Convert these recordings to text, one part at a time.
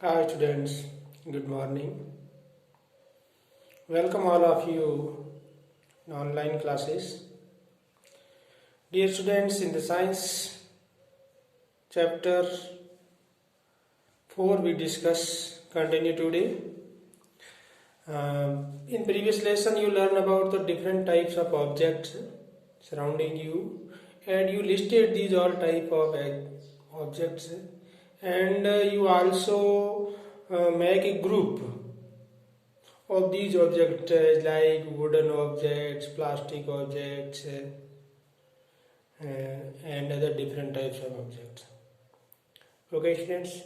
Hi students, good morning. Welcome all of you in online classes. Dear students, in the science chapter 4 we continue today. In previous lesson you learned about the different types of objects surrounding you and you listed these all type of objects and you also make a group of these objects like wooden objects, plastic objects, and other different types of objects. Okay, students.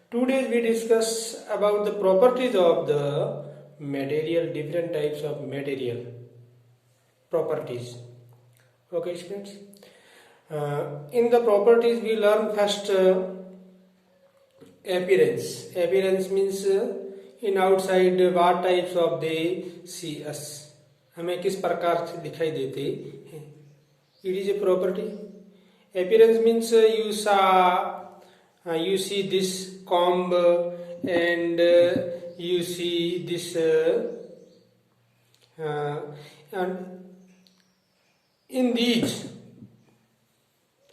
Today we discuss about the properties of the material, different types of material properties. Okay, students. In the properties we learn first appearance. Appearance means in outside what types of they see us. हमें किस प्रकार से दिखाई देते हैं. It is a property. Appearance means you see this comb and you see this and in these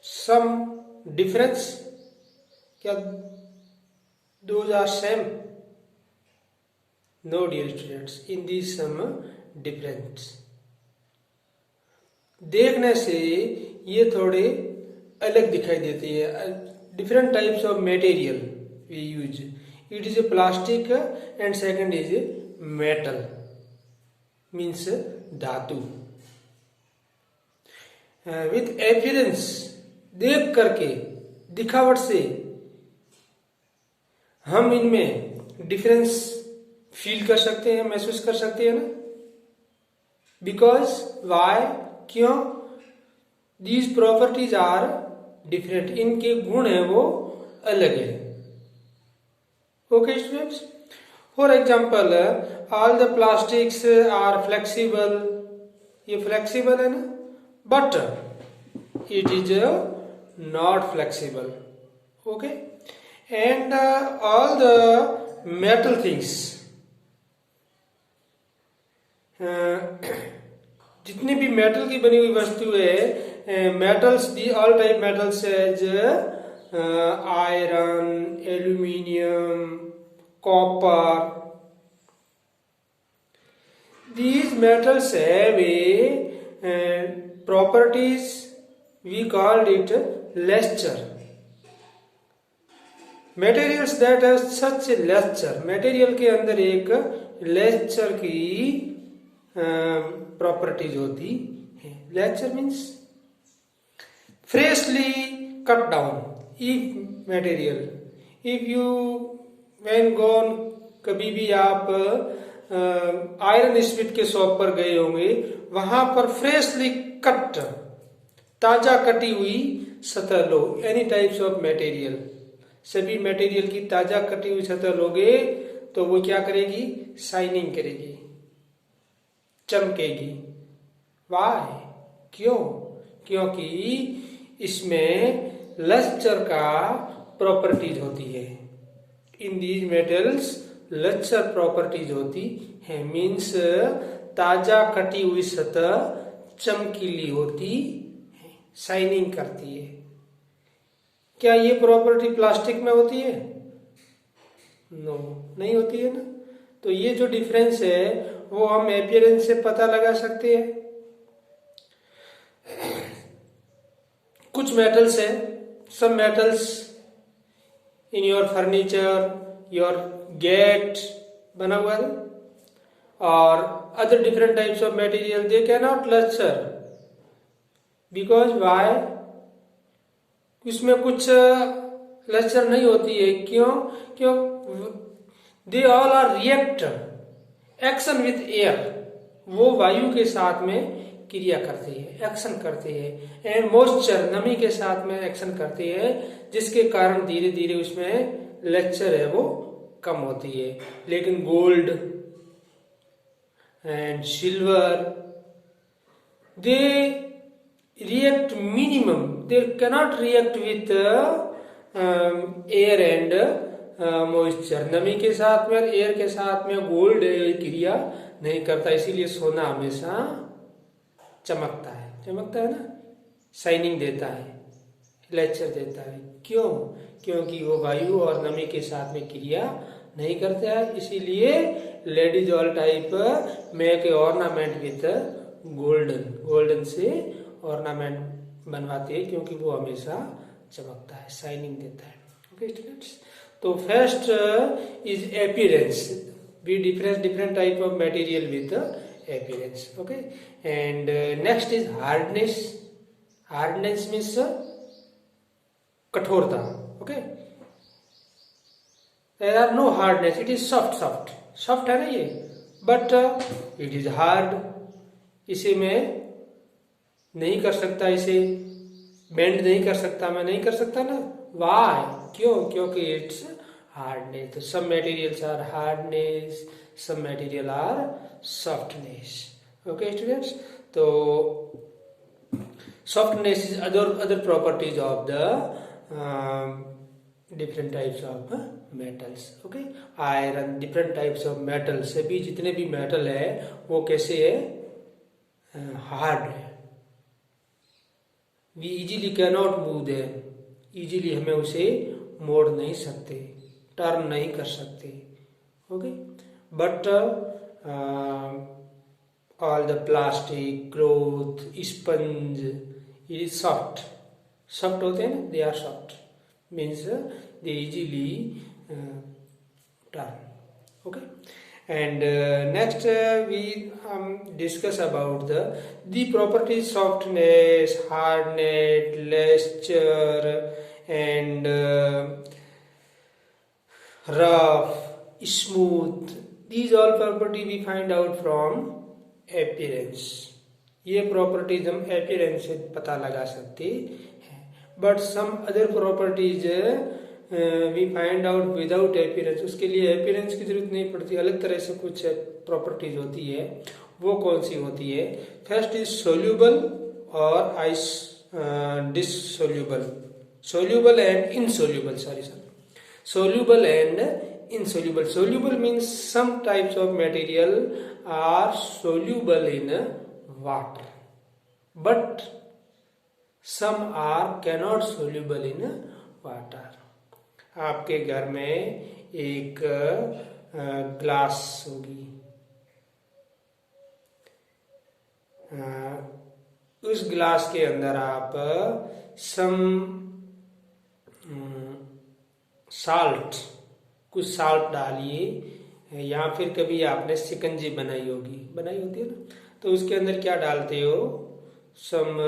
some difference. क्या those are same? No, dear students. In these some difference. देखने से ये थोड़े अलग दिखाई देते हैं. Different types of material we use. It is a plastic and second is a metal. Means धातु. With appearance देख करके दिखावट से हम इनमें डिफरेंस फील कर सकते हैं, महसूस कर सकते हैं ना. बिकॉज वाई, क्यों? These properties are different. इनके गुण है वो अलग है. Okay students. For example all the plastics are flexible. ये फ्लेक्सिबल है ना, but it is not flexible. Okay. And all the metal things, जितनी भी मेटल की बनी हुई वस्तु है, metals, the all type metals as iron, aluminium, copper. These metals have a properties, we called it luster. Materials that have such a luster, material के अंदर एक luster की प्रॉपर्टीज होती है. luster means freshly cut down. If material, if you when gone, कभी भी आप iron Smith के शॉप पर गए होंगे, वहां पर फ्रेशली कट, ताजा कटी हुई सतह लो. एनी टाइप्स ऑफ मटेरियल, सभी मटेरियल की ताजा कटी हुई सतह लोगे तो वो क्या करेगी? शाइनिंग करेगी, चमकेगी. वाई, क्यों? क्योंकि इसमें लस्टर का प्रॉपर्टीज होती है. In these metals lustre properties होती है. मीन्स ताजा कटी हुई सतह चमकीली होती है, शाइनिंग करती है. क्या ये प्रॉपर्टी प्लास्टिक में होती है? नो, नहीं होती है ना. तो ये जो डिफरेंस है वो हम अपीयरेंस से पता लगा सकते हैं. कुछ मेटल्स है, सब metals in your furniture, your gate बना हुआ है, और other different types of material they can not lustre. Because why? इसमें कुछ लस्टर नहीं होती है. क्यों? क्यों? They all are react action with air. वो वायु के साथ में क्रिया करती है, एक्शन करती है. एंड मॉइस्चर, नमी के साथ में एक्शन करती है, जिसके कारण धीरे धीरे उसमें लस्टर है वो कम होती है. लेकिन gold and silver they react minimum. They cannot react with air and moisture, नमी के साथ में और एयर के साथ में गोल्ड क्रिया नहीं करता, इसीलिए सोना हमेशा चमकता है ना, शाइनिंग देता है, लेक्चर देता है। क्यों? क्योंकि वो वायु और नमी के साथ में क्रिया नहीं करता है, इसीलिए ladies all type make a ornament with golden से ऑर्नामेंट बनवाते हैं, क्योंकि वो हमेशा चमकता है, शाइनिंग देता है। ओके स्टूडेंट्स, तो first is appearance, we different type of material with appearance. Okay, and next is hardness. Hardness means कठोरता। Okay, there are no hardness, it is soft है ना ये, बट इट इज हार्ड, इसे मैं नहीं कर सकता, इसे बेंड नहीं कर सकता, मैं नहीं कर सकता ना। वाई? क्यों? क्योंकि इट्स हार्डनेस। तो some materials are hardness, some material are softness. Okay students, so softness is other properties of the different types of metals. Okay, iron, different types of metals, सभी जितने भी मेटल है वो कैसे है? हार्ड है। we easily cannot move them, easily हमें उसे मोड़ नहीं सकते, टर्न नहीं कर सकते। Okay, but all the plastic, cloth, sponge is soft होते हैं ना, they are soft, means they easily turn. Okay, and next we discuss about the properties softness, hardness, luster and rough, smooth. These all property we find out from appearance. ये properties हम appearance से पता लगा सकते हैं, but some other properties we find out without appearance, उसके लिए appearance की जरूरत नहीं पड़ती, अलग तरह से कुछ प्रॉपर्टीज होती है। वो कौन सी होती है? फर्स्ट इज सोल्यूबल और ice dissoluble, soluble and insoluble, soluble and insoluble. Soluble means some types of material are soluble in water, but some are cannot soluble in water. आपके घर में एक ग्लास होगी, उस ग्लास के अंदर आप सम साल्ट, कुछ साल्ट डालिए, या फिर कभी आपने शिकंजी बनाई होती है ना, तो उसके अंदर क्या डालते हो? सम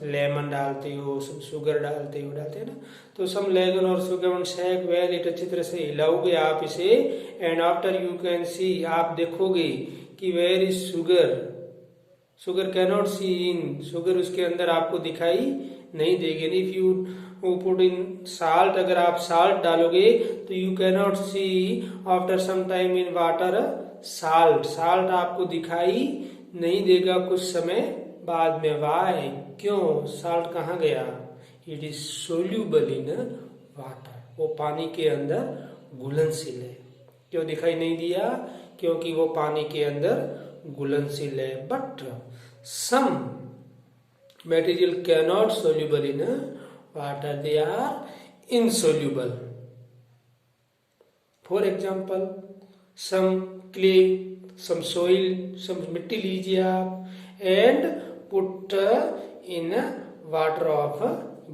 लेमन डालते हो, सम शुगर डालते हैं ना। तो सम लेमन और शुगर शेक वेल इट, अच्छी तरह से हिलाओगे आप इसे, and after you can see, आप देखोगे कि where is sugar cannot see in, sugar उसके अंदर आपको दिखाई नहीं देगी। If you put in salt, अगर आप साल्ट डालोगे तो you cannot see after some time in water salt आपको दिखाई नहीं देगा कुछ समय बाद में। वाई? क्यों? साल्ट कहाँ गया? It is soluble in water, वो पानी के अंदर घुलनशील है। क्यों दिखाई नहीं दिया? क्योंकि वो पानी के अंदर घुलनशील है। But some material cannot soluble in water, they are insoluble. For example, some clay, some soil, some मिट्टी लीजिए आप and put in water of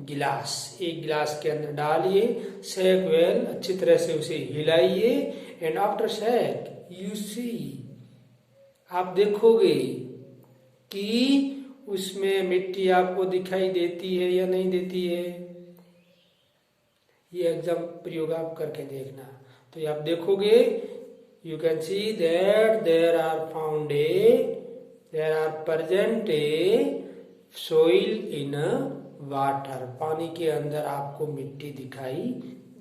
गिलास, एक गिलास के अंदर डालिए, शेक वेल, अच्छी तरह से उसे हिलाइए, and after shake you see, आप देखोगे कि उसमें मिट्टी आपको दिखाई देती है या नहीं देती है। ये एग्जाम प्रयोग आप करके देखना, तो आप देखोगे, you can see that there are present a soil in water, पानी के अंदर आपको मिट्टी दिखाई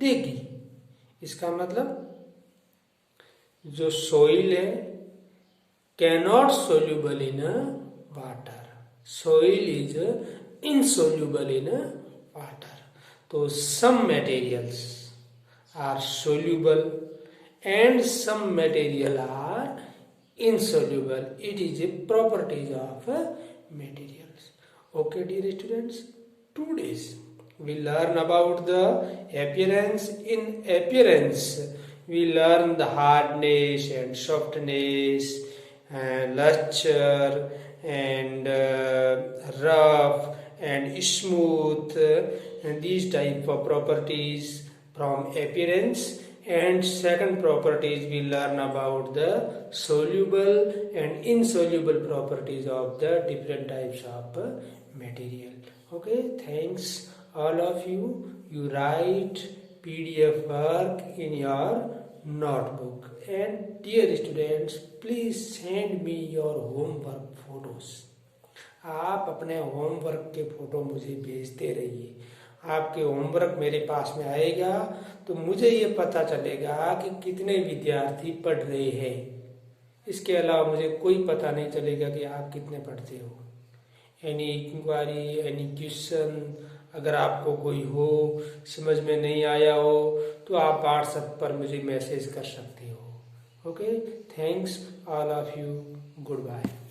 देगी। इसका मतलब जो सोइल है cannot soluble in water, soil is insoluble in water. तो some materials are soluble and some material are insoluble. It is a properties of materials. Okay, dear students, today we learn about the appearance. In appearance, we learn the hardness and softness and luster and rough and smooth and these type of properties from appearance. And second properties, we learn about the soluble and insoluble properties of the different types of material. Okay, thanks all of you. You write PDF work in your notebook. And dear students, please send me your homework photos. आप अपने homework के photo मुझे भेजते रहिए. आपके homework मेरे पास में आएगा तो मुझे ये पता चलेगा कि कितने विद्यार्थी पढ़ रहे हैं. इसके अलावा मुझे कोई पता नहीं चलेगा कि आप कितने पढ़ते हो. एनी इंक्वायरी, एनी क्वेश्चन अगर आपको कोई हो, समझ में नहीं आया हो, तो आप व्हाट्सएप पर मुझे मैसेज कर सकते हो. Okay, thanks all of you. Good bye.